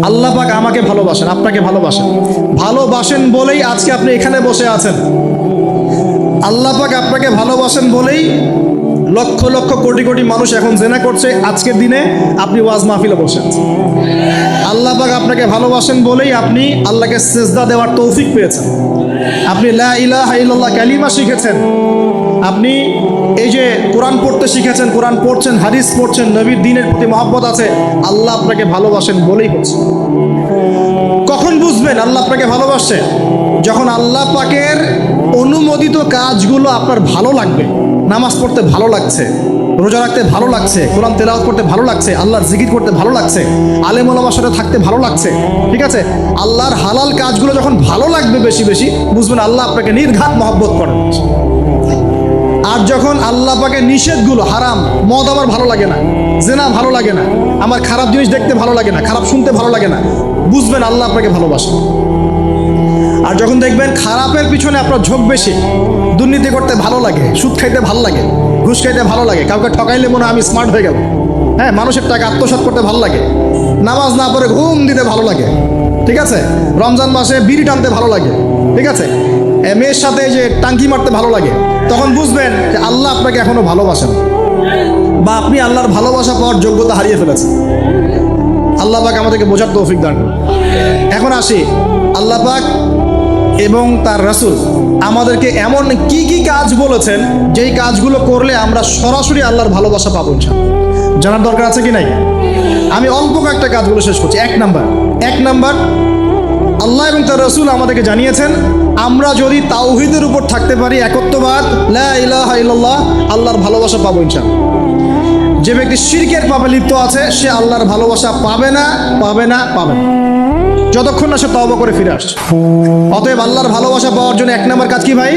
আল্লাহ পাক আমাকে ভালোবাসেন, আপনাকে ভালোবাসেন, ভালোবাসেন বলেই আজকে আপনি এখানে বসে আছেন। আল্লাহ পাক আপনাকে ভালোবাসেন বলেই লক্ষ লক্ষ কোটি কোটি মানুষ এখন জেনা করছে, আজকের দিনে আপনি ওয়াজ মাহফিলে বসে আছেন। আল্লাহ পাক আপনাকে ভালোবাসেন বলেই আপনি আল্লাহকে সিজদা দেওয়ার তৌফিক পেয়েছেন, আপনি লা ইলাহা ইল্লাল্লাহ কালিমা শিখেছেন, আপনি এই যে কোরআন পড়তে শিখেছেন, কোরআন পড়ছেন, হাদিস পড়ছেন, নবীর দ্বীনের প্রতি মহব্বত আছে, আল্লাহ আপনাকে ভালোবাসেন বলেই হচ্ছে। কখন বুঝবেন আল্লাহ আপনাকে ভালোবাসছে? যখন আল্লাহ পাকের অনুমোদিত কাজগুলো আপনার ভালো লাগবে। নামাজ পড়তে ভালো লাগছে, রোজা রাখতে ভালো লাগছে, কোরআন তেলাওয়াত করতে ভালো লাগছে, আল্লাহর জিকির করতে ভালো লাগছে, আলেম ওলামার সাথে থাকতে ভালো লাগছে, ঠিক আছে? আল্লাহর হালাল কাজগুলো যখন ভালো লাগবে বেশি বেশি, বুঝবেন আল্লাহ আপনাকে নির্ঘাত মহব্বত করেন। আর যখন আল্লাহ পাকের নিষেধগুলো, হারাম, মদ আমার ভালো লাগে না, জেনা ভালো লাগে না, আমার খারাপ জিনিস দেখতে ভালো লাগে না, খারাপ শুনতে ভালো লাগে না, বুঝবেন আল্লাহ আপনাকে ভালোবাসেন। আর যখন দেখবেন খারাপের পিছনে আপনার ঝোঁক বেশি, দুর্নীতি করতে ভালো লাগে, সুদ খাইতে ভালো লাগে, ঘুষ খাইতে ভালো লাগে, কাউকে ঠকাইলে মনে হয় আমি স্মার্ট হয়ে গেল, হ্যাঁ, মানুষের টাকা আত্মসাৎ করতে ভালো লাগে, নামাজ না পড়ে ঘুম দিতে ভালো লাগে, ঠিক আছে, রমজান মাসে বিড়ি টানতে ভালো লাগে, ঠিক আছে, মেয়ের সাথে যে টাঙ্কি মারতে ভালো লাগে, তখন বুঝবেন যে আল্লাহ আপনাকে এখনো ভালোবাসেন, বা আপনি আল্লাহর ভালোবাসা পাওয়ার যোগ্যতা হারিয়ে ফেলেছেন। আল্লাহ পাক আমাদেরকে বোঝার তৌফিক দান করুন। এখন আসি, আল্লাহ পাক এবং তার রাসূল আমাদেরকে এমন কি কি কাজ বলেছেন যেই কাজগুলো করলে আমরা সরাসরি আল্লাহর ভালোবাসা পাবো ইনশাআল্লাহ, জানার দরকার আছে কি নাই? আমি অল্প কয়েকটা কাজগুলো শেষ করছি। এক নাম্বার, আল্লাহ এবং তার রাসূল আমাদেরকে জানিয়েছেন আমরা যদি তাওহীদের উপর থাকতে পারি, একত্ববাদ, লা ইলাহা ইল্লাল্লাহ, আল্লাহর ভালোবাসা পাবো ইনশাআল্লাহ। যে ব্যক্তি শিরকের পাপে লিপ্ত আছে সে আল্লাহর ভালোবাসা পাবে না, যতক্ষণ না সে তওবা করে ফিরে আসছে। অতএব আল্লাহর ভালোবাসা পাওয়ার জন্য এক নম্বর কাজ কি ভাই?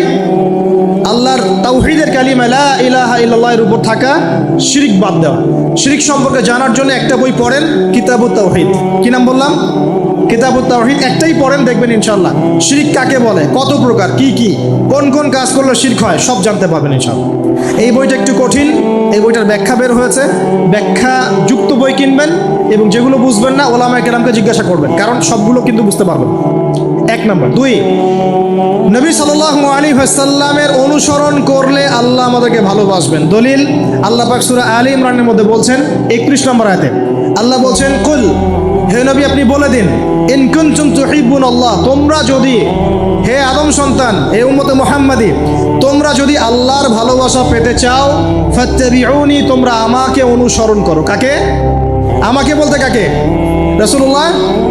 আল্লাহর তাওহীদের কালিমা লা ইলাহা ইল্লাল্লাহ এর উপর থাকা, শিরক বাদ দেওয়া। শিরক সম্পর্কে জানার জন্য একটা বই পড়েন, কিতাবুত তাওহীদ। কি নাম বললাম? কিতাবুত তাওহীদ। একটাই পড়েন, দেখবেন ইনশাআল্লাহ শিরক কাকে বলে, কত প্রকার, কি কোন কোন কাজ করলে শিরক হয় সব জানতে পারবেন ইনশাআল্লাহ। এই বইটা একটু কঠিন, এই বইটার ব্যাখ্যা বের হয়েছে, ব্যাখ্যা যুক্ত বই কিনবেন এবং যেগুলো বুঝবেন না ওলামায়ে কেরামকে জিজ্ঞাসা করবেন, কারণ সবগুলো কিন্তু বুঝতে পারবেন। এক নম্বর। দুই, নবী সাল্লাল্লাহু আলাইহি ওয়াসাল্লামের অনুসরণ করলে আল্লাহ আমাদেরকে ভালোবাসবেন। দলিল, আল্লাহ পাক সূরা আলে ইমরানের মধ্যে বলছেন 31 নম্বর আয়াতে আল্লাহ বলছেন, কুল, হে নবী আপনি বলে দিন, ইন কুনতুম তুহিব্বুনাল্লাহ, তোমরা যদি, হে আদম সন্তান, হে উম্মতে মুহাম্মাদি, তোমরা যদি আল্লাহর ভালোবাসা পেতে চাও, ফাত্তাবিউনি, তোমরা আমাকে অনুসরণ করো। কাকে? আমাকে বলতে কাকে? রাসূলুল্লাহ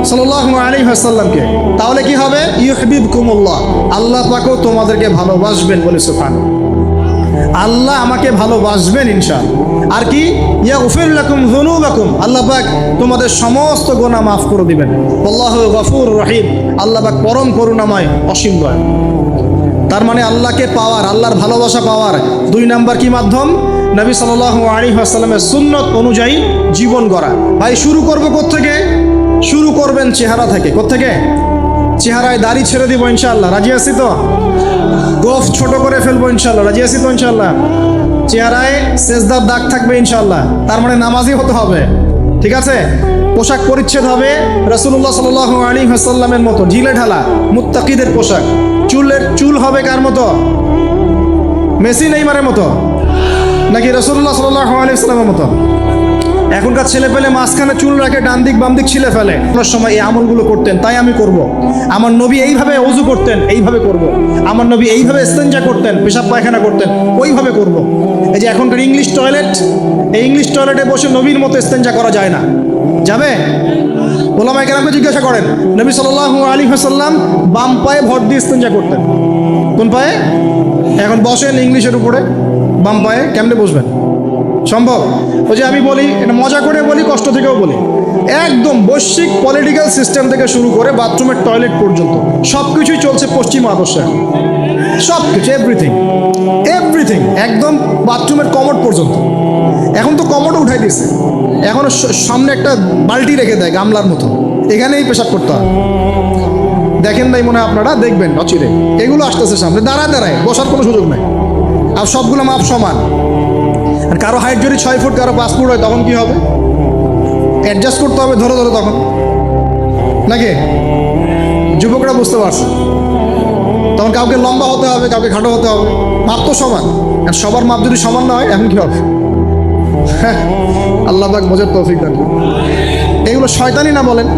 সাল্লাল্লাহু আলাইহি ওয়াসাল্লামকে। তাহলে কি হবে? ইউহিব্বুকুমুল্লাহ, আল্লাহ পাকও তোমাদেরকে ভালোবাসবেন। বলে সুবহানাল্লাহ, আল্লাহ আমাকে ভালোবাসবেন ইনশাআল্লাহ। আর কি? ইয়াগফির লাকুম যুনুবাকুম, আল্লাহ পাক তোমাদের সমস্ত গুনাহ মাফ করে দিবেন। আল্লাহু গফুরুর রহিম, আল্লাহ পাক পরম করুণাময়, অসীম দয়ালু। তার মানে আল্লাহকে পাওয়ার, আল্লাহর ভালোবাসা পাওয়ার দুই নাম্বার কি মাধ্যম? নবী সাল্লাল্লাহু আলাইহি ওয়াসাল্লামের সুন্নত অনুযায়ী জীবন গড়া। ভাই শুরু করব কোত্থেকে? শুরু করবেন চেহারা থেকে। কোত্থেকে? চেহারায় দাড়ি ছেড়ে দিব ইনশাআল্লাহ, রাজি আছি তো? গোফ ছোট করে ফেলবো ইনশাআল্লাহ, রাজি আছি তো ইনশাআল্লাহ? চেহারায় সেজদার দাগ থাকবে ইনশাআল্লাহ, তার মানে নামাজি হতে হবে, ঠিক আছে? পোশাক পরিচ্ছেদ হবে রাসূলুল্লাহ সাল্লাল্লাহু আলাইহি ওয়াসাল্লামের মতো, ঢিলে ঢালা মুত্তাকিদের পোশাক। চুল হবে কার মতো? মেসি নেইমারের মতো নাকি রাসূলুল্লাহ সাল্লাল্লাহু আলাইহি ওয়াসাল্লামের মতো? এখনকার ছেলে পেলে মাঝখানে চুল রাখে, ডান দিক বাম দিক ছিলে ফেলে। কোনো সময় এই আমলগুলো করতেন, তাই আমি করব। আমার নবী এইভাবে ওযু করতেন, এইভাবে করব। আমার নবী এইভাবে ইস্তেনজা করতেন, পেশাব পায়খানা করতেন, ওইভাবে করব। এই যে এখনকার ইংলিশ টয়লেট, এই ইংলিশ টয়লেটে বসে নবীর মতো ইস্তেনজা করা যায় না। যাবে? ওলামায়ে কেরামকে জিজ্ঞাসা করেন, নবী সাল্লাল্লাহু আলাইহি ওয়াসাল্লাম বাম পায়ে ভর দিয়ে ইস্তেনজা করতেন। কোন পায়ে? এখন বসেন ইংলিশের উপরে, বাম পায়ে কেমনে বসবেন? সম্ভব? ওই যে আমি বলি, এটা মজা করে বলি, কষ্ট থেকেও বলি, একদম বৈশ্বিক পলিটিক্যাল সিস্টেম থেকে শুরু করে বাথরুমের টয়লেট পর্যন্ত সব কিছুই চলছে পশ্চিম আদর্শে। সব কিছু, এভরিথিং, একদম বাথরুমের কমোড পর্যন্ত। এখন তো কমোডও উঠাই দিয়েছে, এখন সামনে একটা বালতি রেখে দেয় গামলার মতো, এখানেই পেশাব করতে হয়। দেখেন নাই মনে হয় আপনারা, দেখবেন অচিরে এগুলো আসতেছে সামনে, দাঁড়ায় বসার কোনো সুযোগ নেই। আর সবগুলো মাপ সমান। আর কারো হাইট যদি 6 ফুট, কারো 5 ফুট হয়, তখন কি হবে? অ্যাডজাস্ট করতে হবে ধরে তখন। নাকি? যুবকরা বুঝতে পারছে, তখন কাউকে লম্বা হতে হবে, কাউকে খাটো হতে হবে, মাপ তো সমান। আর সবার মাপ যদি সমান না হয় এখন কি হবে? আল্লাহ পাক বোঝার তৌফিক দান করুন। এগুলো শয়তানি না বলেন?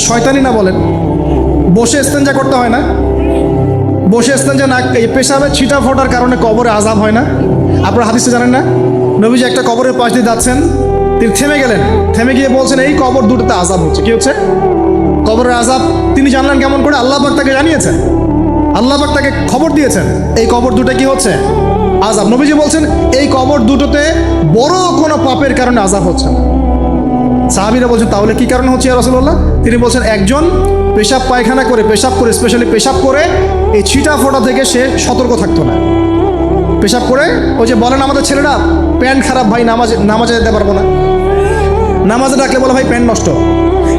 শয়তানি না বলেন? বসে ইস্তেঞ্জা করতে হয় না? বসে ইস্তেঞ্জা না, এই পেশাবের ছিটা ফোটার কারণে কবরে আযাব হয় না? আপনারা হাদিসে জানেন না? নবীজি একটা কবরের পাশ দিয়ে যাচ্ছেন, তিনি থেমে গেলেন, থেমে গিয়ে বলছেন এই কবর দুটোতে আযাব হচ্ছে। কি হচ্ছে? কবরের আযাব। তিনি জানলেন কেমন করে? আল্লাহ পাক তাকে জানিয়েছেন, আল্লাহ পাক তাকে খবর দিয়েছেন এই কবর দুটো কি হচ্ছে? আযাব। নবীজি বলছেন এই কবর দুটোতে বড় কোনো পাপের কারণে আযাব হচ্ছে না। সাহাবীরা বলছেন তাহলে কি কারণে হচ্ছে ইয়া রাসূলুল্লাহ? তিনি বলছেন একজন পেশাব পায়খানা করে, পেশাব করে, স্পেশালি পেশাব করে এই ছিটা ফোটা থেকে সে সতর্ক থাকতো না। পেশাব করে ওই যে বলেন আমাদের ছেলেরা, প্যান্ট খারাপ ভাই, নামাজে যেতে পারবো না, নামাজে ডাকলে বলে ভাই প্যান্ট নষ্ট।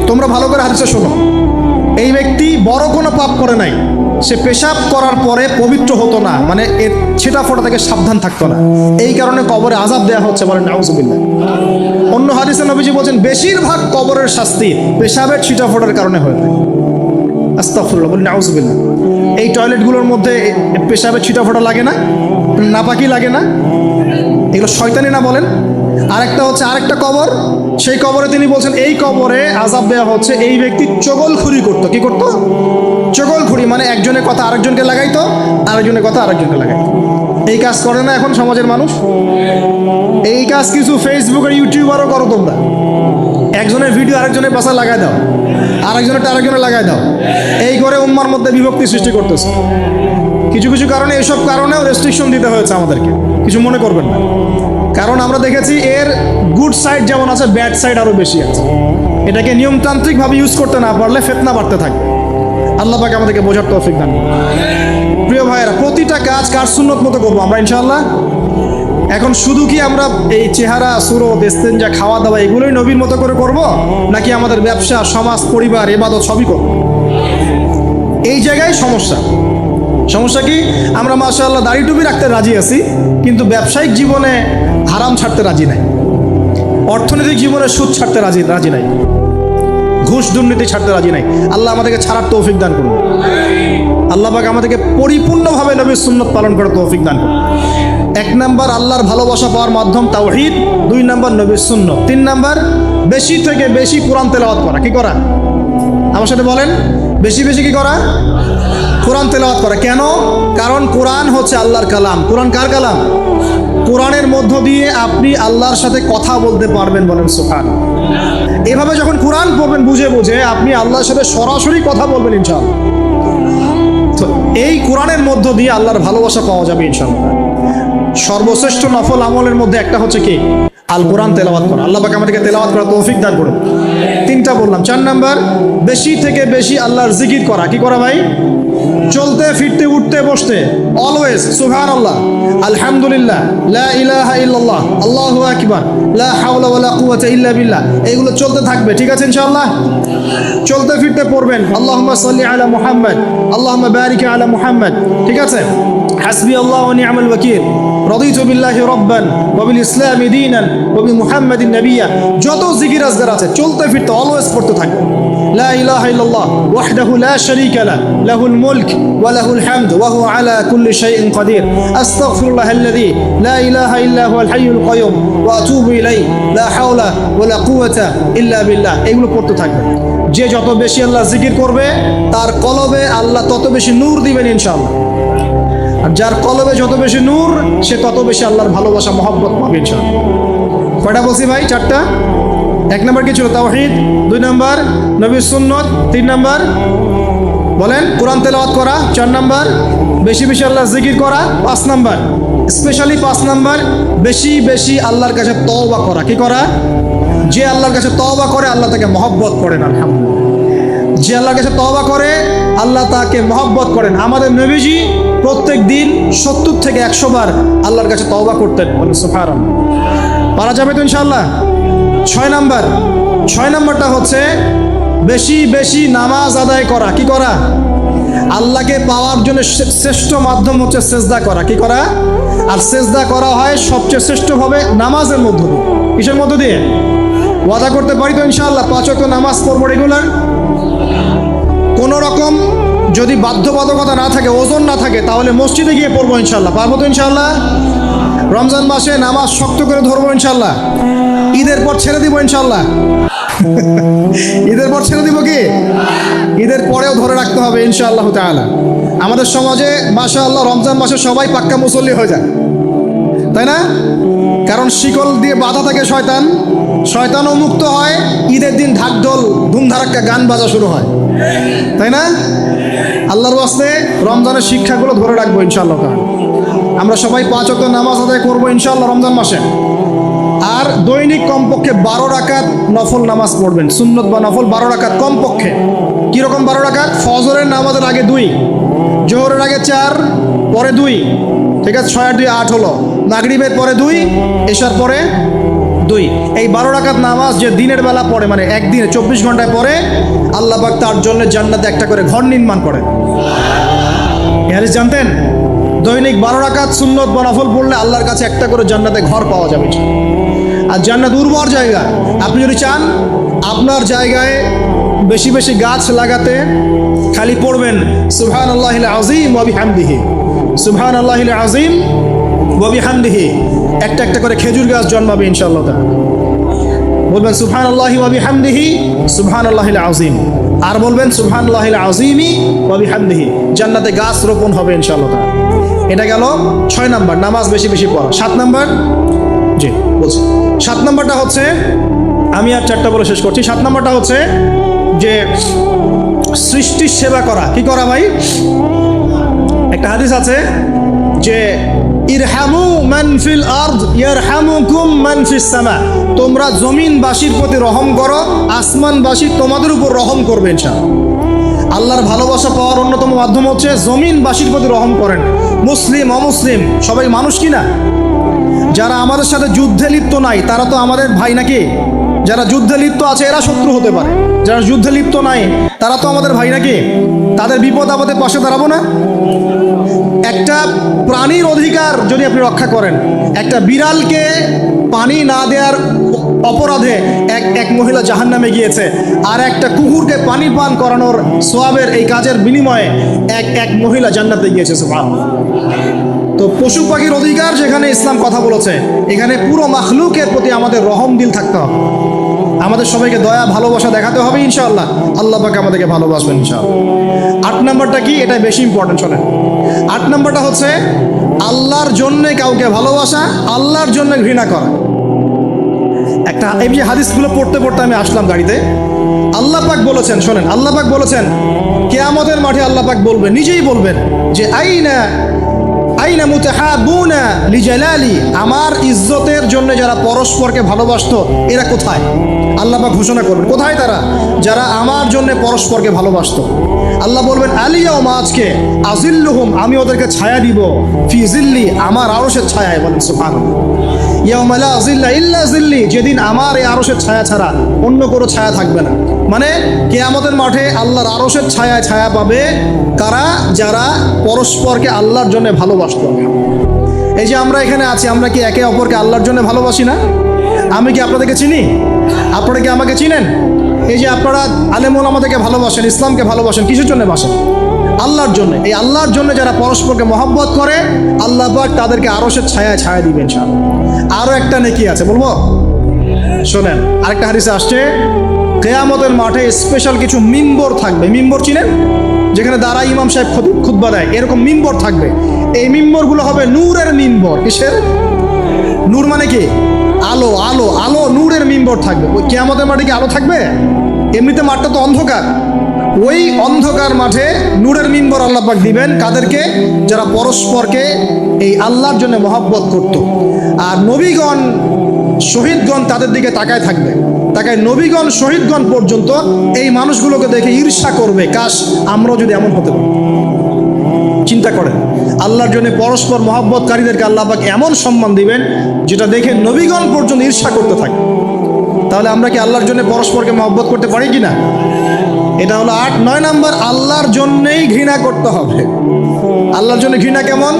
তোমরা ভালো করে হাদিসে শোনো, এই ব্যক্তি বড় কোনো পাপ করে নাই, সে পেশাব করার পরে পবিত্র হতো না, মানে এর ছিটা ফোটা থেকে সাবধান থাকতো না, এই কারণে কবরে আযাব দেওয়া হচ্ছে। বলেন নাউযুবিল্লাহ। অন্য হাদিসে নবীজি বলছেন বেশিরভাগ কবরের শাস্তি পেশাবের ছিটা ফোটার কারণে হয়ে থাকে। আস্তাগফিরুল্লাহ, বলেন নাউযুবিল্লাহ। এই টয়লেটগুলোর মধ্যে পেশাবের ছিটা ফোটা লাগে না? নাপাকি লাগে না? এগুলো শয়তানি না বলেন? আরেকটা হচ্ছে আরেকটা কবর, সেই কবরে তিনি বলছেন এই কবরে আযাব দেওয়া হচ্ছে এই ব্যক্তি চগলখুরি করতো। কি করতো? চগলখুরি, মানে একজনের কথা আরেকজনকে লাগাইতো, আরেকজনের কথা আরেকজনকে লাগাইতো। এই কাজ করে না এখন সমাজের মানুষ? এই কাজ কিছু ফেসবুক আর ইউটিউবারও করো তোমরা। একজনের ভিডিও আরেকজনের পাশে লাগাই দাও, আরেকজনেরটা আরেকজনে লাগাই দাও, এই করে উম্মার মধ্যে বিভক্তি সৃষ্টি করতেছে। কিছু কিছু কারণে, এইসব কারণেও রেস্ট্রিকশন দিতে হয়েছে আমাদেরকে, কিছু মনে করবেন না। কারণ আমরা দেখেছি এর গুড সাইড যেমন আছে, ব্যাড সাইড আরও বেশি আছে। এটাকে নিয়মতান্ত্রিকভাবে ইউজ করতে না পারলে ফিতনা বাড়তে থাকবে। আল্লাহ পাক আমাদেরকে বোঝার তৌফিক দান করুন। প্রিয় ভাইয়েরা, প্রতিটা কাজ কার সুন্নত মতো করবো আমরা ইনশাআল্লাহ। এখন শুধু কি আমরা এই চেহারা, সুরত, ইস্তেঞ্জা, খাওয়া দাওয়া এগুলোই নবীর মতো করে করব, নাকি আমাদের ব্যবসা, সমাজ, পরিবার, ইবাদত সবই করব? এই জায়গায় সমস্যা। সমস্যা কি? আমরা মাশাআল্লাহ দাড়ি টুপি রাখতে রাজি আছি, কিন্তু ব্যবসায়িক জীবনে হারাম ছাড়তে রাজি নাই, অর্থনৈতিক জীবনে সুদ ছাড়তে রাজি নাই, ঘুষ দুর্নীতি ছাড়তে রাজি নাই। আল্লাহ আমাদেরকে ছাড়ার তৌফিক দান করুন। আল্লাহ পাক আমাদেরকে পরিপূর্ণভাবে নবীর সুন্নত পালন করার তৌফিক দান করুন। 1 নাম্বার আল্লাহর ভালোবাসা পাওয়ার মাধ্যম তাওহীদ, 2 নাম্বার নবীর সুন্নত, 3 নাম্বার বেশি থেকে বেশি কোরআন তেলাওয়াত করা। কি করা? আমার সাথে বলেন, বেশি বেশি কি করা? কোরআন তেলাওয়াত করা। কেন? কারণ কোরআন হচ্ছে আল্লাহর কালাম। কোরআন কার কালাম? কোরআনের মধ্য দিয়ে আপনি আল্লাহর সাথে কথা বলতে পারবেন। বলেন সুবহানাল্লাহ। এভাবে যখন কোরআন পড়বেন বুঝে বুঝে, আপনি আল্লাহর সাথে সরাসরি কথা বলবেন ইনশাআল্লাহ। তো এই কোরআনের মধ্য দিয়ে আল্লাহর ভালোবাসা পাওয়া যাবে ইনশাআল্লাহ। সর্বশ্রেষ্ঠ নফল আমলের মধ্যে একটা হচ্ছে কি? আল কোরআন তেলাওয়াত করা। আল্লাহ পাক আমাদেরকে তেলাওয়াত করার তৌফিক দান করুন। 3টা বললাম। 4 নাম্বার বেশি থেকে বেশি আল্লাহর জিকির করা। কি করা ভাই? চলতে ফিরতে উঠতে বসতে অলওয়েজ সুবহানাল্লাহ, আলহামদুলিল্লাহ, লা ইলাহা ইল্লাল্লাহ, আল্লাহু আকবার, লা হাওলা ওয়ালা কুওয়াতা ইল্লা বিল্লাহ, এগুলো চলতে থাকবে। ঠিক আছে ইনশাআল্লাহ? চলতে ফিরতে পড়বেন আল্লাহুম্মা সাল্লি আলা মুহাম্মদ, আল্লাহুম্মা বারিক আলা মুহাম্মদ। ঠিক আছে? হাসবি আল্লাহ ওয়া নি'মাল ওয়াকিল, রাদিতু বিল্লাহি রাব্বান ওয়া বিল ইসলামি দীনান ওয়া বিমুহাম্মাদিন নাবিয়্যা। যত জিকির আজগার আছে চলতে ফিরতে অলওয়েজ পড়তে থাকবেন। লা ইলাহা ইল্লাল্লাহ ওয়াহদাহু লা শারীকা লাহু, লাহুল মুলক ওয়া লাহুল হামদ ওয়া হুয়া আলা কুল্লি শাইইন কাদির। আস্তাগফিরুল্লাহাল্লাযী লা ইলাহা ইল্লা হুয়াল হাইয়ুল কাইয়ুম ওয়া আতুবু ইলাইহি, লা হাওলা ওয়া লা কুওয়াতা ইল্লা বিল্লাহ। এগুলো পড়তে থাকবেন। যে যত বেশি আল্লাহ জিকির করবে তার কলবে আল্লাহ তত বেশি নূর দিবেন ইনশাআল্লাহ। আর যার কলবে যত বেশি নূর, সে তত বেশি আল্লাহর ভালোবাসা, মহব্বত পাবে ইনশাআল্লাহ। কয়টা বলছি ভাই? 4টা। 1 নাম্বার কি ছিল? তাওহীদ। 2 নাম্বার নবীর সুন্নত। 3 নাম্বার বলেন কোরআন তেলাওয়াত করা। 4 নাম্বার বেশি বেশি আল্লাহর জিকির করা। 5 নাম্বার স্পেশালি 5 নাম্বার বেশি বেশি আল্লাহর কাছে তওবা করা। কি করা? যে আল্লাহর কাছে তওবা করে আল্লাহ তাকে মহব্বত করেন। আলহামদুলিল্লাহ। যে আল্লাহর কাছে তওবা করে আল্লাহ তাকে মহব্বত করেন। আমাদের নবীজি প্রত্যেক দিন 70 থেকে 100 বার আল্লাহর কাছে তওবা করতেন। বলেন সুবহানাল্লাহ। পারা যাবে তো ইনশাআল্লাহ? 6 নাম্বারটা হচ্ছে বেশি বেশি নামাজ আদায় করা। কি করা? আল্লাহকে পাওয়ার জন্য শ্রেষ্ঠ মাধ্যম হচ্ছে সেজদা করা। কি করা? আর সেজদা করা হয় সবচেয়ে শ্রেষ্ঠভাবে নামাজের মধ্য দিয়ে। কিসের মধ্য দিয়ে? ওয়াদা করতে পারি তো ইনশাআল্লাহ 5 ওয়াক্ত নামাজ পড়বো রেগুলার। কোনো রকম যদি বাধ্যবাধকতা না থাকে, ওজন না থাকে, তাহলে মসজিদে গিয়ে পড়বো ইনশাআল্লাহ। পারবো তো ইনশাআল্লাহ? রমজান মাসে নামাজ শক্ত করে ধরবো ইনশাআল্লাহ। ঈদের পর ছেড়ে দিব ইনশাআল্লাহ। ঈদের পর ছেড়ে দিব কি? ঈদের পরেও ধরে রাখতে হবে ইনশাআল্লাহ তাআলা। আমাদের সমাজে মাশাআল্লাহ রমজান মাসে সবাই পাক্কা মুসল্লি হয়ে যায়, তাই না? কারণ শিকল দিয়ে বাধা থাকে শয়তান, শয়তানও মুক্ত হয়। ঈদের দিন ঢাকঢোল ধুমধারাক্কা গান বাজা শুরু হয়, তাই না? আল্লাহর ওয়াস্তে রমজানের শিক্ষাগুলো ধরে রাখবো ইনশাআল্লাহ তাআলা। আমরা সবাই 5 ওয়াক্ত নামাজ আদায় করবো ইনশাআল্লাহ রমজান মাসে। আর দৈনিক কমপক্ষে 12 রাকাত নফল নামাজ পড়বেন, সুন্নত বা নফল 12 রাকাত কমপক্ষে। কীরকম 12 রাকাত? ফজরের নামাজের আগে 2, জোহরের আগে 4, পরে 2, ঠিক আছে? 6 আর 2 8 হলো। মাগরিবের পরে 2, এশার পরে 2। এই 12 রাকাত নামাজ যে দিনের বেলা পড়ে, মানে একদিনে 24 ঘন্টায় পড়ে, আল্লাহ পাক তার জন্য জান্নাতে একটা করে ঘর নির্মাণ করেন। হাদিস জানতেন? দৈনিক 12 রাকাত সুন্নত বা নফল পড়লে আল্লাহর কাছে একটা করে জান্নাতে ঘর পাওয়া যাবে। আর জান্নাত উর্বর জায়গা। আপনি যদি চান আপনার জায়গায় বেশি বেশি গাছ লাগাতে, খালি পড়বেন সুবহানাল্লাহিল আযীম ওয়া বিহামদিহি, সুবহানাল্লাহিল আযীম ওয়া বিহামদিহি। একটা একটা করে খেজুর গাছ জন্মাবে ইনশাআল্লাহ তাআলা। বলবেন সুবহানাল্লাহি ওয়া বিহামদিহি সুবহানাল্লাহিল আযীম, আর বলবেন সুবহানাল্লাহিল আযীমি ওয়া বিহামদিহি। জান্নাতে গাছ রোপণ হবে ইনশাআল্লাহ তাআলা। এটা গেল 6 নাম্বার, নামাজ বেশি বেশি পড়া। 7 নাম্বার, জি বলছি, 7 নাম্বারটা হচ্ছে, আমি আর 4টা বলে শেষ করছি। 7 নাম্বারটা হচ্ছে যে সৃষ্টির সেবা করা। কি করা ভাই? একটা হাদিস আছে যে ইরহামু মান ফিল আরদ ইয়ারহামুকুম মান ফিস সামা। তোমরা জমিনবাসীর প্রতি রহম করো, আসমানবাসী তোমাদের উপর রহম করবে ইনশাআল্লাহ। আল্লাহর ভালোবাসা পাওয়ার অন্যতম মাধ্যম হচ্ছে জমিনবাসীর প্রতি রহম করেন। মুসলিম অমুসলিম সবাই মানুষ কিনা? যারা আমাদের সাথে যুদ্ধে লিপ্ত নাই তারা তো আমাদের ভাই নাকি? যারা যুদ্ধে লিপ্ত আছে এরা শত্রু হতে পারে, যারা যুদ্ধে লিপ্ত নাই তারা তো আমাদের ভাই নাকি? তাদের বিপদ আপদে পাশে দাঁড়াবো না? একটা প্রাণীর অধিকার যদি আপনি রক্ষা করেন, একটা বিড়ালকে পানি না দেওয়ার অপরাধে এক মহিলা জাহান্নামে গিয়েছে, আর একটা কুকুরকে পানি পান করানোর সওয়াবের এই কাজের বিনিময়ে এক মহিলা জান্নাতে গিয়েছে। সুবহানাল্লাহ। তো পশু পাখির অধিকার যেখানে ইসলাম কথা বলেছে, এখানে পুরো মাখলুকের প্রতি আমাদের রহম দিল থাকতে হবে। আমাদের সবাইকে দয়া ভালোবাসা দেখাতে হবে ইনশাআল্লাহ। আল্লাহ পাক আমাদেরকে ভালোবাসবেন ইনশাআল্লাহ। 8 নাম্বারটা কি? এটাই বেশি ইম্পর্টেন্ট। শোনেন, 8 নাম্বারটা হচ্ছে আল্লাহর জন্য কাউকে ভালোবাসা, আল্লাহর জন্য ঘৃণা করা। একটা এই যে হাদিসগুলো পড়তে পড়তে আমি আসলাম গাড়িতে। আল্লাহ পাক বলেছেন, শোনেন, আল্লাহ পাক বলেছেন কিয়ামতের মাঠে আল্লাহ পাক বলবেন, নিজেই বলবেন যে আইনা মুতাহাবুনা লিজালালি, আমার ইজ্জতের জন্য যারা পরস্পরকে ভালোবাসতো এরা কোথায়? আল্লাহ পাক ঘোষণা করবেন কোথায় তারা, যারা আমার জন্য পরস্পরকে ভালোবাসতো। আল্লাহ বলবেন আলিয়াউমা, আজকে, আজিল্লুহুম, আমি ওদেরকে ছায়া দিব, ফি জিল্লি, আমার আরশের ছায়ায়। বলেন সুবহানাল্লাহ। ইয়াউমা লা জিল্লা ইল্লা জিল্লি, যেদিন আমার এই আরশের ছায়া ছাড়া অন্য কোনো ছায়া থাকবে না। মানে কিয়ামতের মাঠে আল্লাহর আরশের ছায়ায় ছায়া পাবে কারা? যারা পরস্পরকে আল্লাহর জন্য ভালোবাসতো। এই যে আমরা এখানে আছি, আমরা কি একে অপরকে আল্লাহর জন্য ভালোবাসি না? আমি কি আপনাদেরকে চিনি? আপনারা কি আমাকে চিনেন? এই যে আপনারা আলেম ওলামাদেরকে ভালোবাসেন, ইসলামকে ভালোবাসেন, কিসের জন্য বাসেন? আল্লাহর জন্য। এই আল্লাহর জন্য যারা পরস্পরকে মহব্বত করে, আল্লাহ পাক তাদেরকে আরশের ছায়ায় ছায়া দিবেন ইনশাআল্লাহ। আরও একটা নেকি আছে, বলবো? শোনেন, আরেকটা হাদিসে আসছে কিয়ামতের মাঠে স্পেশাল কিছু মিম্বর থাকবে। মিম্বর চিনেন? যেখানে দাঁড়ায় ইমাম সাহেব খুতবা দেয়, এরকম মিম্বর থাকবে। এই মিম্বরগুলো হবে নূরের মিম্বর। কিসের? নূর মানে কি? আলো, আলো, আলো, নূরের মিম্বর থাকবে। ওই কিয়ামতের মাঠে কি আলো থাকবে? এমনিতে মাঠটা তো অন্ধকার। ওই অন্ধকার মাঠে নূরের মিম্বর আল্লাহ পাক দিবেন কাদেরকে? যারা পরস্পরকে এই আল্লাহর জন্য মহব্বত করত। আর নবীগণ, শহীদগণ তাদের দিকে তাকায় থাকবে, তাকায় নবীগণ, শহীদগণ পর্যন্ত এই মানুষগুলোকে দেখে ঈর্ষা করবে, কাশ আমরাও যদি এমন হতে পারি। চিন্তা করেন, আল্লাহর জন্য পরস্পর মহব্বতকারীদেরকে আল্লাহ পাক এমন সম্মান দিবেন যেটা দেখে নবীগণ পর্যন্ত ঈর্ষা করতে থাকে। তাহলে আমরা কি আল্লাহর জন্য পরস্পরকে মহব্বত করতে পারি কি না? এটা হলো 8। 9 নাম্বার, আল্লাহর জন্যেই ঘৃণা করতে হবে। আল্লাহর জন্য ঘৃণা কেমন?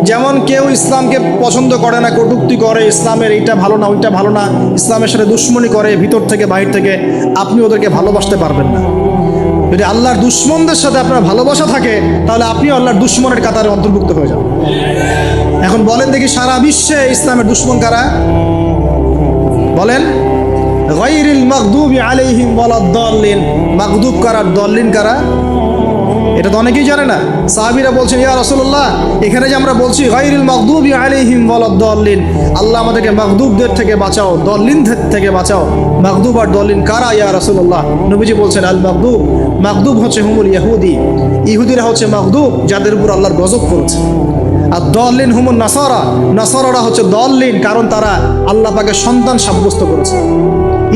যেমন কেউ ইসলামকে পছন্দ করে না, কটূক্তি করে, ইসলামের এইটা ভালো না ওইটা ভালো না, ইসলামের সাথে দুশ্মনী করে ভিতর থেকে বাহির থেকে, আপনি ওদেরকে ভালোবাসতে পারবেন না। যদি আল্লাহর দুশ্মনদের সাথে আপনার ভালোবাসা থাকে, তাহলে আপনিও আল্লাহর দুশ্মনের কাতারে অন্তর্ভুক্ত হয়ে যান। এখন বলেন দেখি, সারা বিশ্বে ইসলামের দুশ্মন কারা? বলেন। গায়রিল মাগদুবি আলাইহিম ওয়ালাদ-দাল্লিন। মাগদুব কারা, দল্লিন কারা? এটা তো অনেকেই জানে না। সাহাবীরা বলছেন, ইয়া রাসূলুল্লাহ, এখানে যে আমরা বলছি গায়রিল মাগদুবি আলাইহিম ওয়ালাদ-দাল্লিন, আল্লাহ আমাদেরকে মাগদুবদের থেকে বাঁচাও, দল্লিনদের থেকে বাঁচাও। মাগদুব আর দল্লিন কারা ইয়া রাসূলুল্লাহ? নবীজি বলছেন, আল মাগদুব, মাগদুব হচ্ছে হুমুল ইহুদি, ইহুদিরা হচ্ছে মাগদুব, যাদের উপর আল্লাহর গজব করেছে। আর দল্লিন হুমুল নাসারা, নাসারারা হচ্ছে দল্লিন, কারণ তারা আল্লাহ পাকের সন্তান সাব্যস্ত করেছে।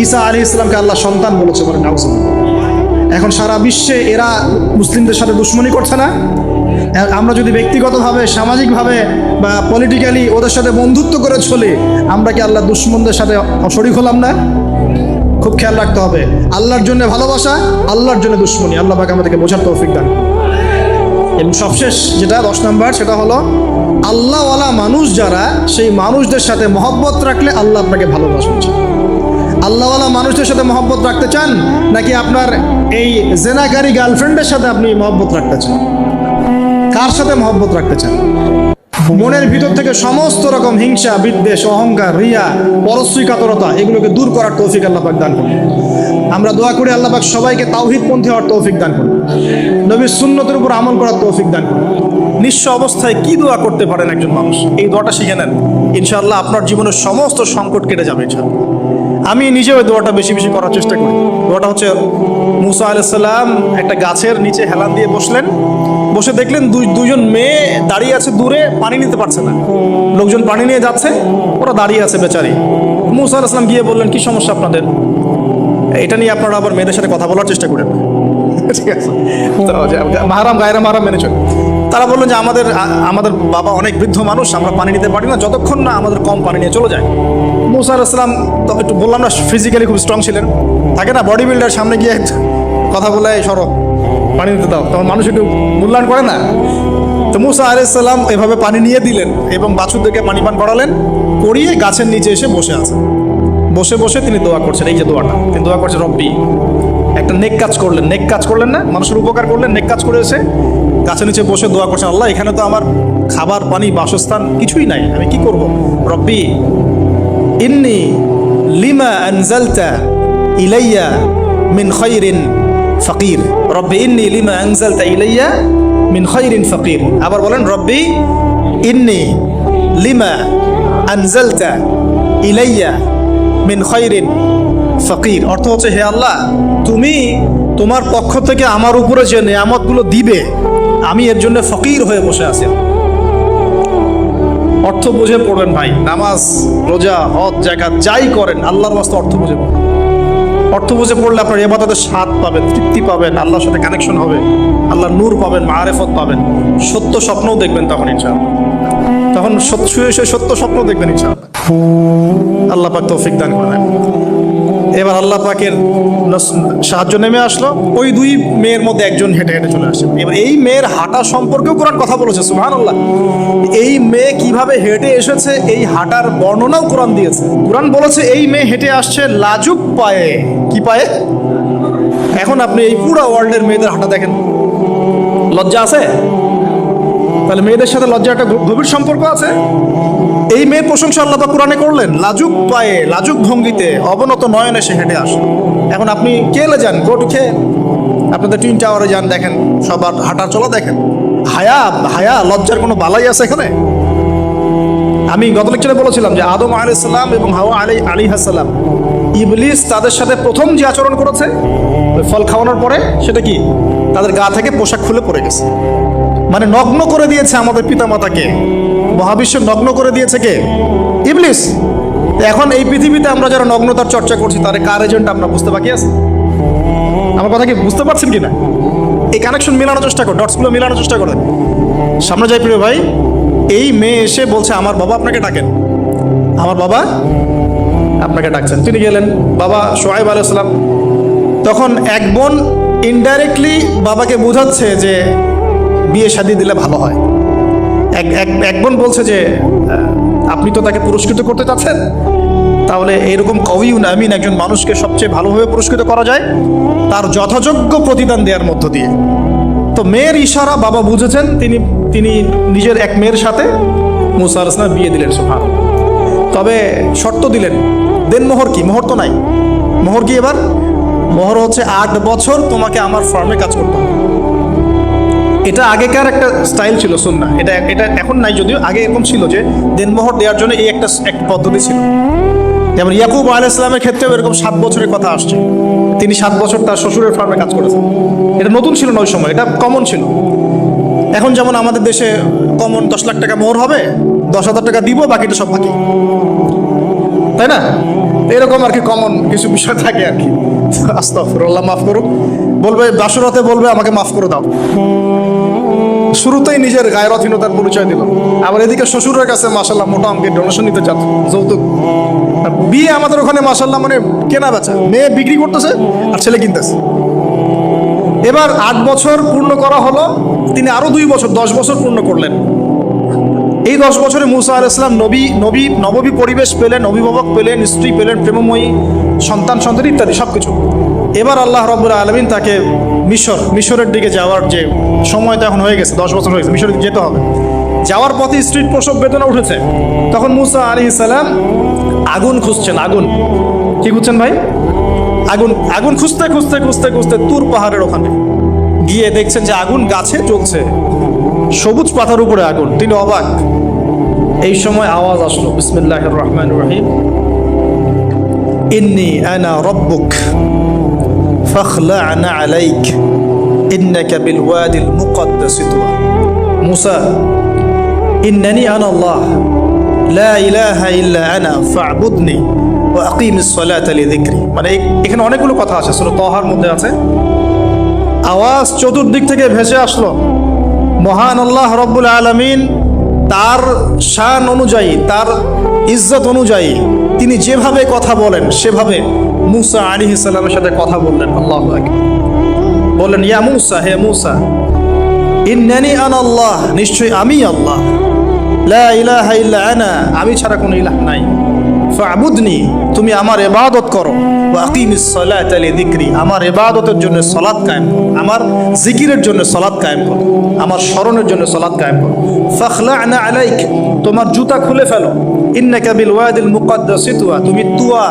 ঈসা আলাইহিস সালামকে আল্লাহ সন্তান বলেছে, বলেন নাউজুবিল্লাহ। এখন সারা বিশ্বে এরা মুসলিমদের সাথে দুশ্মনী করছে না? আমরা যদি ব্যক্তিগতভাবে, সামাজিকভাবে বা পলিটিক্যালি ওদের সাথে বন্ধুত্ব করে চলি, আমরা কি আল্লাহ দুশ্মনদের সাথে শরীক হলাম না? খুব খেয়াল রাখতে হবে। আল্লাহর জন্য ভালোবাসা, আল্লাহর জন্য দুশ্মনী। আল্লাহ পাক আমাদেরকে বোঝার তৌফিক দান। এবং সবশেষ যেটা 10 নম্বর, সেটা হলো আল্লাহওয়ালা মানুষ যারা, সেই মানুষদের সাথে মহব্বত রাখলে আল্লাহ আপনাকে ভালোবাসবেন। আল্লাহওয়ালা মানুষদের সাথে মহব্বত রাখতে চান, নাকি আপনার এই জেনাকারী গার্লফ্রেন্ডের সাথে আপনি মহব্বত রাখতে চান? কার সাথে মহব্বত রাখতে চান? মনের ভিতর থেকে সমস্ত রকম হিংসা, বিদ্বেষ, অহংকার, রিয়া, পরশ্রী কাতরতা, এগুলোকে দূর করার তৌফিক আল্লাহ পাক দান করুন। আমরা দোয়া করি আল্লাহ পাক সবাইকে তাওহীদপন্থী হওয়ার তৌফিক দান করুন, নবীর সুন্নতের উপর আমল করার তৌফিক দান করুন। নিঃস্ব অবস্থায় কি দোয়া করতে পারেন একজন মানুষ, এই দোয়াটা শিখে নেন, ইনশাআল্লাহ আপনার জীবনের সমস্ত সংকট কেটে যাবে ইনশাআল্লাহ। আমি নিজেও ওই দোয়াটা বেশি বেশি করার চেষ্টা করি। দোয়াটা হচ্ছে, মুসা আলাইহিস সালাম একটা গাছের নিচে হেলান দিয়ে বসলেন, বসে দেখলেন দুইজন মেয়ে দাঁড়িয়ে আছে দূরে, পানি নিতে পারছে না। লোকজন পানি নিয়ে যাচ্ছে, ওরা দাঁড়িয়ে আছে বেচারি। মুসা আলাইহিস সালাম গিয়ে বললেন, কি সমস্যা আপনাদের? এটা নিয়ে আপনারা আবার মেয়েদের সাথে কথা বলার চেষ্টা করেন, ঠিক আছে? তো মাহারাম গায়রা মাহারাম মেনে চলে। তারা বললেন যে আমাদের বাবা অনেক বৃদ্ধ মানুষ, আমরা পানি নিতে পারি না যতক্ষণ না আমাদের কম পানি নিয়ে চলে যায়। মুসা আলাইহিস সালাম তো একটু বললাম না, ফিজিক্যালি খুব স্ট্রং ছিলেন, থাকে না বডি বিল্ডার, সামনে গিয়ে কথা বলে সরো পানি নিতে দাও, তখন মানুষ একটু মূল্যায়ন করে না। তো মুসা আলাইহিস সালাম এভাবে পানি নিয়ে দিলেন এবং বাছুরদেরকে পানি পান করালেন, করিয়ে গাছের নিচে এসে বসে আছেন। বসে বসে তিনি দোয়া করছেন, এই যে দোয়াটা তিনি দোয়া করছেন, রব্বি, একটা নেক কাজ করলেন, নেক কাজ করলেন না, মানুষের উপকার করলেন, নেক কাজ করে এসে গাছের নিচে বসে দোয়া করছেন, আল্লাহ এখানে তো আমার খাবার, পানি, বাসস্থান কিছুই নাই, আমি কি করব? রব্বি ইন্নি লিমা আনজালতা ইলাইয়া মিন খায়রিন ফাকির। রব্বি ইন্নি লিমা আনজালতা ইলাইয়া মিন খায়রিন ফাকির। আবার বলেন, রব্বি ইন্নি লিমা আনজালতা ইলাইয়া মিন খায়রিন ফাকির। অর্থ হচ্ছে, হে আল্লাহ, তুমি তোমার পক্ষ থেকে আমার উপরে যে নিয়ামতগুলো দিবে, আমি এর জন্য ফকির হয়ে বসে আছি। অর্থ বুঝে পড়বেন ভাই, নামাজ, রোজা, হজ, যাকাত যাই করেন আল্লাহর ওয়াস্তে অর্থ বুঝে পড়বেন। অর্থ বুঝে পড়লে আপনার ইবাদতের স্বাদ পাবেন, তৃপ্তি পাবেন, আল্লাহর সাথে কানেকশন হবে, আল্লাহর নূর পাবেন, মাআরিফত পাবেন, সত্য স্বপ্নও দেখবেন তখন ইনশাআল্লাহ। তখন শুয়ে শুয়ে সত্য স্বপ্ন দেখবেন ইনশাআল্লাহ। আল্লাহ পাক তৌফিক দান করেন। এবার আল্লাহ পাকের সাহায্য নেমে আসলো, ওই দুই মেয়ের মধ্যে একজন হেঁটে হেঁটে চলে আসে। এবার এই মেয়ের হাঁটা সম্পর্কেও কোরআন কথা বলেছে, সুবহানাল্লাহ। এই মেয়ে কিভাবে হেঁটে এসেছে, এই হাঁটার বর্ণনাও কোরআন দিয়েছে। কোরআন বলেছে এই মেয়ে হেঁটে আসছে লাজুক পায়ে। কি পায়ে? এখন আপনি এই পুরো ওয়ার্ল্ডের মেয়েদের হাঁটা দেখেন, লজ্জা আছে? তাহলে মেয়েদের সাথে লজ্জা একটা গভীর সম্পর্ক আছে। এই মেয়ের প্রশংসা আল্লাহ পাক কোরআনে করলেন, লাজুক পায়ে, লাজুক ভঙ্গিতে, অবনত নয়নে সে হেঁটে আসলো। এখন আপনি কেলে যান, গোটখে আপনাদের টুইন টাওয়ারে যান, দেখেন সবার হাঁটার চলা দেখেন। হায়া লজ্জার কোনো বালাই আছে এখানে? আমি গত লেকচারে বলেছিলাম যে আদম আলাইহিস সালাম এবং হাওয়া আলাইহিস সালাম, ইবলিস তাদের সাথে প্রথম যে আচরণ করেছে ফল খাওয়ানোর পরে, সেটা কি? তাদের গা থেকে পোশাক খুলে পড়ে গেছে, মানে নগ্ন করে দিয়েছে আমাদের পিতামাতাকে। মহাবিশ্ব নগ্ন করে দিয়েছে কে? ইবলিস। এখন এই পৃথিবীতে আমরা যারা নগ্নতার চর্চা করছি, তার কার এজেন্ট আমরা বুঝতে বাকি আছে? আমার কথা কি বুঝতে পারছেন কিনা? এই কানেকশন মেলানোর চেষ্টা করো, ডটসগুলো মেলানোর চেষ্টা করেন। সামনে যাই প্রিয় ভাই, এই মেয়ে এসে বলছে, আমার বাবা আপনাকে ডাকেন, আমার বাবা আপনাকে ডাকছেন। তিনি গেলেন, বাবা শুআয়ব আলাইহিস সালাম। তখন এক বোন ইনডাইরেক্টলি বাবাকে বোঝাচ্ছে যে বিয়ে শাদী দিলে ভালো হয়। এক বোন বলছে যে আপনি তো তাকে পুরস্কৃত করতে চাচ্ছেন, তাহলে এরকম কবিউন আমিন একজন মানুষকে সবচেয়ে ভালোভাবে পুরস্কৃত করা যায় তার যথাযোগ্য প্রতিদান দেওয়ার মধ্য দিয়ে। তো মেয়ের ইশারা বাবা বুঝেছেন, তিনি নিজের এক মেয়ের সাথে মুসা আলাইহিস সালাম বিয়ে দিলেন। সুবহানাল্লাহ। তবে শর্ত দিলেন, দেন মোহর কি? মোহর তো নাই। মোহর কি এবার? মোহর হচ্ছে 8 বছর তোমাকে আমার ফার্মে কাজ করতে হবে। এটা আগেকার একটা স্টাইল ছিল, সুন্নাহ। এটা এখন নাই যদিও, আগে এরকম ছিল যে দেনমোহর দেওয়ার জন্য এই একটা পদ্ধতি ছিল। যেমন ইয়াকুব আলাইহিস সালামের ক্ষেত্রেও এরকম 7 বছরের কথা আসছে, তিনি 7 বছর তার শ্বশুরের ফার্মে কাজ করেছেন। এটা নতুন ছিল না ওই সময়, এটা কমন ছিল। এখন যেমন আমাদের দেশে কমন 10 লাখ টাকা মোহর হবে, 10,000 টাকা দিব, বাকিটা সব বাকি, তাই না? এরকম আর কি কমন কিছু বিষয় থাকে আর কি। আস্তাগফিরুল্লাহ, মাফ করুক। বলবে বাসরাতে, বলবে আমাকে মাফ করে দাও। শুরুতেই নিজের গায়রথহীনতার পরিচয় দিল। আবার এদিকে শ্বশুরের কাছে মাশাআল্লাহ মোটা অঙ্কের ডোনেশন নিতে চাচ্ছে, যৌতুক। বিয়ে আমাদের ওখানে মাশাআল্লাহ মানে কেনা বেচা, মেয়ে বিক্রি করতেছে আর ছেলে কিনতেছে। এবার 8 বছর পূর্ণ করা হলো, তিনি আরো 2 বছর 10 বছর পূর্ণ করলেন। এই 10 বছরে মুসা আলাইহিস সালাম নবী পরিবেশ পেলেন, অভিভাবক পেলেন, স্ত্রী পেলেন, প্রেমময়ী সন্তান ইত্যাদি সবকিছু। এবার আল্লাহ রাব্বুল আলামিন তাকে মিশরের দিকে যাওয়ার যে সময় তো এখন হয়ে গেছে, 10 বছর হয়ে গেছে, মিশরে যেতে হবে। যাওয়ার পথে স্ত্রীর প্রসব বেদনা উঠেছে। তখন মুসা আলাইহিস সালাম আগুন খুঁজছেন। আগুন কি খুঁজছেন ভাই? আগুন খুঁজতে তুর পাহাড়ের ওখানে গিয়ে দেখছেন যে আগুন গাছে জ্বলছে, সবুজ পাতার উপরে আগুন। তিনি অবাক। এই সময় আওয়াজ আসলো, বিসমিল্লাহির রহমানির রহিম, ইন্নী আনা রব্বুক ফাখলা'না আলাইক ইন্নাকা বিল ওয়াদিল মুকদ্দাসি তুয়া। মুসা, ইন্নানি আনা আল্লাহ লা ইলাহা ইল্লা আনা ফা'বুদনি ওয়া আকিমিস সালাতা লিযিকরি। মানে এখানে অনেকগুলো কথা আছে, সূরা তাহার মধ্যে আছে। আওয়াজ চতুর্দিক থেকে ভেসে আসলো। মহান আল্লাহ রব্বুল আলামিন তার শান অনুযায়ী, তার ইজ্জত অনুযায়ী তিনি যেভাবে কথা বলেন সেভাবে মুসা আলাইহিস সালামের সাথে কথা বললেন। আল্লাহু আকবার। বললেন, ইয়া মুসা, হে মুসা, ইন্নানি আনা আল্লাহ, নিশ্চয়ই আমি আল্লাহ, লা ইলাহা ইল্লা আনা, আমি ছাড়া কোনো ইলাহ নাই, ফা'বুদনি, তুমি আমার ইবাদত করো, ওয়া আকিমিস সালাতা লিযিকরি, আমার ইবাদতের জন্য সালাত কায়েম করো, আমার জিকিরের জন্য সালাত কায়েম করো, আমার স্মরণের জন্য সালাত কায়েম করো। ফাখলা'না আলাইক, তোমার জুতা খুলে ফেলো, ইন্নাকা বিল ওয়াদিল মুকদ্দাসি তুয়া, তুমি তুয়া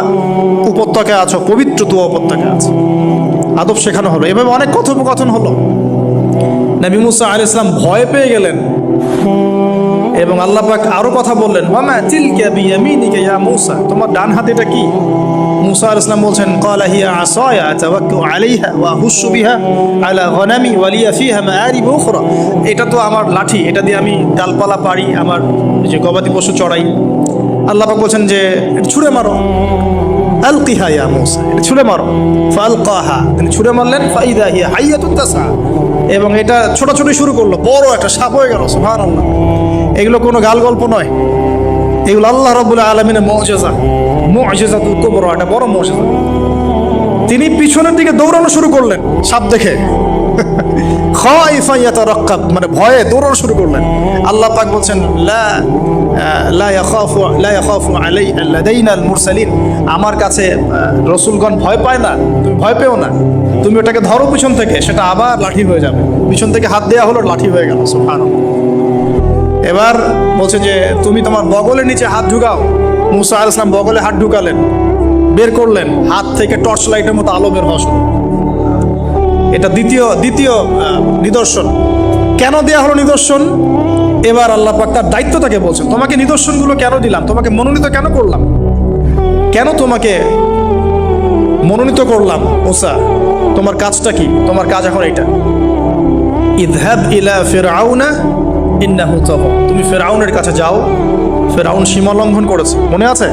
উপত্যকায় আছো, পবিত্র তুয়া উপত্যকায় আছো। আদব শেখানো হলো। এভাবে অনেক কথোপকথন হলো। নবী মুসা আলাইহিস সালাম ভয় পেয়ে গেলেন এবং আল্লাহ পাক আরো কথা বললেন, ওয়ামা তিলকা বিয়ামিনিকা ইয়া মুসা, তোমার ডান হাতে এটা কি? মুসা আলাইহিস সালাম বলছেন, ক্বালা হিয়া আসায়া আতাওয়াক্কাউ আলাইহা ওয়া আহুশু বিহা আলা গনামি ওয়া লিয়া ফিহা মাআরিব উখরা, এটা তো আমার লাঠি, এটা দিয়ে আমি ডালপালা পারি, আমার যে গবাদি পশু চড়াই। আল্লাহ পাক বলছেন যে ছুঁড়ে মারো, আলকিহা ইয়া মুসা, এটা ছুঁড়ে মারো। ফালকাহা, তিনি ছুঁড়ে মারলেন, ফাইদা হিয়া হাইয়াতুন তাসা, এবং এটা ছোটাছুটি শুরু করলো, বড় একটা সাপ হয়ে গেল। সুবহানাল্লাহ। এগুলো কোনো গাল গল্প নয়, এগুলো আল্লাহ রাব্বুল আলামিনের মুজিজা, মুজিজাতুল কুবরা, এটা বড় মুজিজা। তিনি পিছনের দিকে দৌড়ানো শুরু করলেন সাপ দেখে, খাইফা ইয়াতারাক্কাব, মানে ভয়ে দৌড়ানো শুরু করলেন। আল্লাহ পাক বলছেন, লা ইয়াখাফু লাদাইনাল মুরসালিন, আমার কাছে রাসূলগণ ভয় পায় না, তুমি ভয় পেও না, তুমি ওটাকে ধরো পিছন থেকে, সেটা আবার লাঠি হয়ে যাবে। পিছন থেকে হাত দেওয়া হলো, লাঠি হয়ে গেল। সুবহানাল্লাহ। এবার বলছে যে তুমি তোমার বগলের নিচে হাত ঢুকাও। মুসা আলাইহিস সালাম বগলে হাত ঢুকালেন, বের করলেন, হাত থেকে টর্চ লাইটের মতো আলো বের হওয়া শুরু। এটা দ্বিতীয় নিদর্শন। কেন দেয়া হলো নিদর্শন? এবার আল্লাহ পাক তার দায়িত্বটাকে বলছেন, তোমাকে নিদর্শনগুলো কেন দিলাম, তোমাকে মনোনীত কেন করলাম, কেন তোমাকে মনোনীত করলাম মুসা, তোমার কাজটা কি? তোমার কাজ এখন এটা, ইযহাব ইলা ফিরআউনা ইন্নাহু তাগা, তুমি ফিরআউনের কাছে যাও। ফিরআউন সীমা লঙ্ঘন করেছে, মনে আছে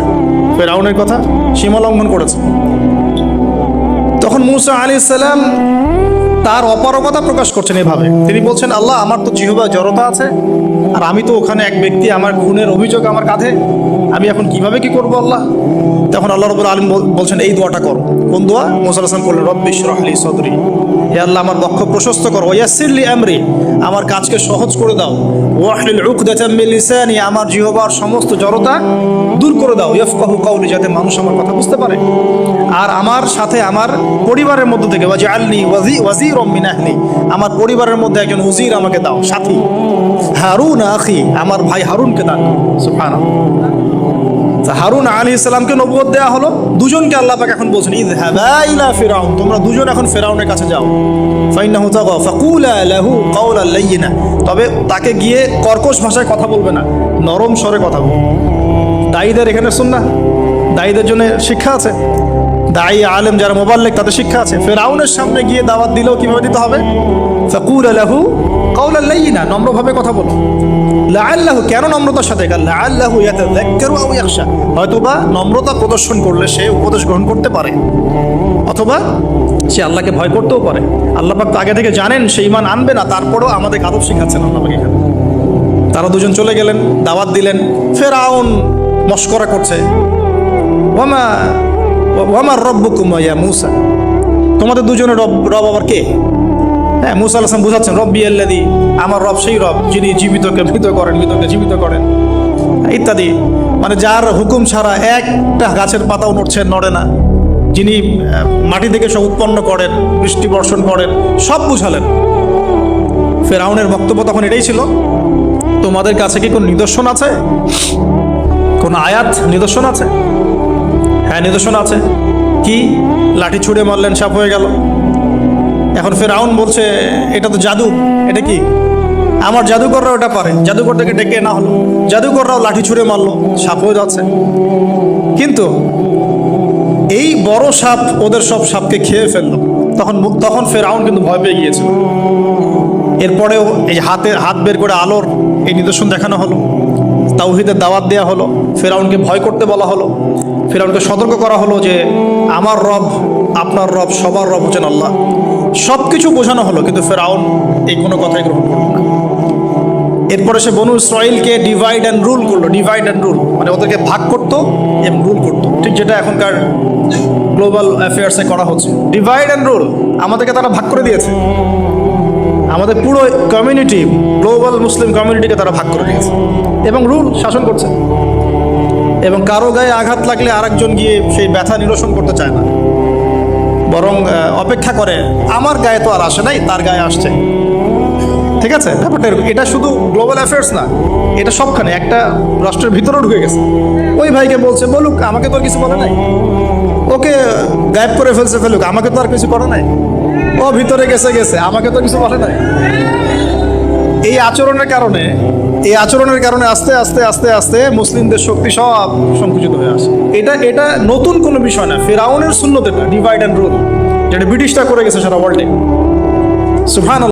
ফিরআউনের কথা? সীমা লঙ্ঘন করেছে। তখন মুসা আলাইহিস সালাম তার অপারগতা প্রকাশ করছেন এভাবে। তিনি বলছেন, আল্লাহ, আমার তো জিহ্বা জড়তা আছে, আর আমি তো ওখানে এক ব্যক্তি, আমার খুনের অভিযোগ আমার কাঁধে, আমি এখন কিভাবে কি করবো আল্লাহ? তখন আল্লাহ রাব্বুল আলামিন বলছেন, এই দোয়াটা করো। কোন দোয়া? মুসা আলাইহিস সালাম করলেন, রব্বি ইশরাহ লি সাদরি, হে আল্লাহ আমার বক্ষ প্রশস্ত করো, ওয়াসিরলি আমরি, আমার কাজকে সহজ করে দাও, ওয়াহলিল উকদাতাম মিন লিসানি, আমার জিহ্বার সমস্ত জড়তা দূর করে দাও, ইয়াফকাহু কাওলি, যাতে মানুষ আমার কথা বুঝতে পারে। আর আমার সাথে আমার পরিবারের মধ্য থেকে ওয়াজআলনি ওয়াজিরাম মিন আহলি, আমার পরিবারের মধ্যে একজন উজির আমাকে দাও, সাথী। হারুন আখি, আমার ভাই হারুনকে দান। সুবহানাল্লাহ। হারুন আলাইহিস সালামকে নবুয়ত দেয়া হলো, দুজনকে আল্লাহ পাক এখন বলছেন ইযহাবা ইলা ফিরাউন, তোমরা দুজন এখন ফিরাউনের কাছে যাও। ফাইন্নাহু তাগা ফাকুলা লাহু কাওলান লাইয়িনা, তবে তাকে গিয়ে কর্কশ ভাষায় কথা বলবে না, নরম স্বরে কথা বলবে। দায়ীদের এখানে সুন্নাহ, দায়ীদের জন্য শিক্ষা আছে, দায়ী আলেম যারা মুবাল্লিগ তাদের শিক্ষা আছে। ফিরাউনের সামনে গিয়ে দাওয়াত দিলেও কিভাবে দিতে হবে? ফাকুলা লাহু কাওলান লাইয়িনা, নম্রভাবে কথা বলো। লাআল্লাহু, কেন নম্রতার সাথে? লাআল্লাহু ইয়াতাযাক্কারু আও ইয়াখশা, হয়তোবা নম্রতা প্রদর্শন করলে সে উপদেশ গ্রহণ করতে পারে, অথবা সে আল্লাহকে ভয় করতেও পারে। আল্লাহ পাক তো আগে থেকে জানেন সে ঈমান আনবে না, তারপরেও আমাদের আদব শিখাচ্ছেন আল্লাহ পাক এখানে। তারা দুজন চলে গেলেন, দাওয়াত দিলেন। ফিরআউন মশকরা করছে, ওয়ামা রব্বুকুম ইয়া মূসা, তোমাদের দুজনের রব আবার কে? হ্যাঁ, মূসা আলাইহিস সালাম বুঝাচ্ছেন, রব্বি আল্লাযী, আমার রব সেই রব যিনি জীবিতকে মৃত করেন, মৃতকে জীবিত করেন, ইত্যাদি। মানে যার হুকুম ছাড়া একটা গাছের পাতাও নড়ে না, যিনি মাটি থেকে সব উৎপন্ন করেন, বৃষ্টি বর্ষণ করেন, সব বুঝালেন। ফিরআউনের বক্তব্য তখন এটাই ছিল, তোমাদের কাছে কি কোন নিদর্শন আছে? কোন আয়াত নিদর্শন আছে? হ্যাঁ, নিদর্শন আছে। কি? লাঠি ছুঁড়ে মারলেন, সাপ হয়ে গেল। এখন ফিরআউন বলছে এটা তো জাদু, এটা কি? আমার জাদুকররাও এটা পারে। জাদুকর থেকে ডেকে না হলো, জাদুকররাও লাঠি ছুঁড়ে মারলো, সাপ হয়ে যাচ্ছে। কিন্তু এই বড় সাপ ওদের সব সাপকে খেয়ে ফেললো। তখন ফিরআউন কিন্তু ভয় পেয়ে গিয়েছিল। এরপরেও এই হাত বের করে আলোর এই নিদর্শন দেখানো হলো, তাওহীদের দাওয়াত দেওয়া হলো, ফিরআউনকে ভয় করতে বলা হলো, ফিরআউনকে সতর্ক করা হলো যে আমার রব, আপনার রব, সবার রব হচ্ছেন আল্লাহ। সব কিছু বোঝানো হলো, কিন্তু ফিরআউন এই কোনো কথাই গ্রহণ করল না। এরপরে সে বনু ইসরাইলকে ডিভাইড অ্যান্ড রুল করলো। ডিভাইড অ্যান্ড রুল মানে ওদেরকে ভাগ করতো এবং রুল করতো, ঠিক যেটা এখনকার গ্লোবাল অ্যাফেয়ার্সে করা হচ্ছে। ডিভাইড অ্যান্ড রুল, আমাদেরকে তারা ভাগ করে দিয়েছে। আমাদের পুরো কমিউনিটি, গ্লোবাল মুসলিম কমিউনিটিকে তারা ভাগ করে দিয়েছে এবং রুল, শাসন করছে। এবং কারো গায়ে আঘাত লাগলে আরেকজন গিয়ে সেই ব্যথা নিরসন করতে চায় না, বরং অপেক্ষা করে আমার গায়ে তো আর আসে নাই, তার গায়ে আসছে। ঠিক আছে, ব্যাপারটা এটা শুধু গ্লোবাল অ্যাফেয়ার্স না, এটা সবখানে, একটা রাষ্ট্রের ভিতরেও ঢুকে গেছে। ওই ভাইকে বলছে বলুক, আমাকে তো আর কিছু বলে নাই। ওকে গায়েব করে ফেলুক, আমাকে তো আর কিছু করে নাই। ও ভিতরে গেছে, আমাকে তো কিছু বলে নাই। এই আচরণের কারণে আস্তে আস্তে আস্তে আস্তে মুসলিমদের শক্তি সব সংকুচিত হয়ে আসে। এটা নতুন কোনো বিষয় না, ফিরআউনের সুন্নত এটা, ডিভাইড অ্যান্ড রুল, যেটা ব্রিটিশরা করে গেছে সারা ওয়ার্ল্ডে। সুবহানাল্লাহ।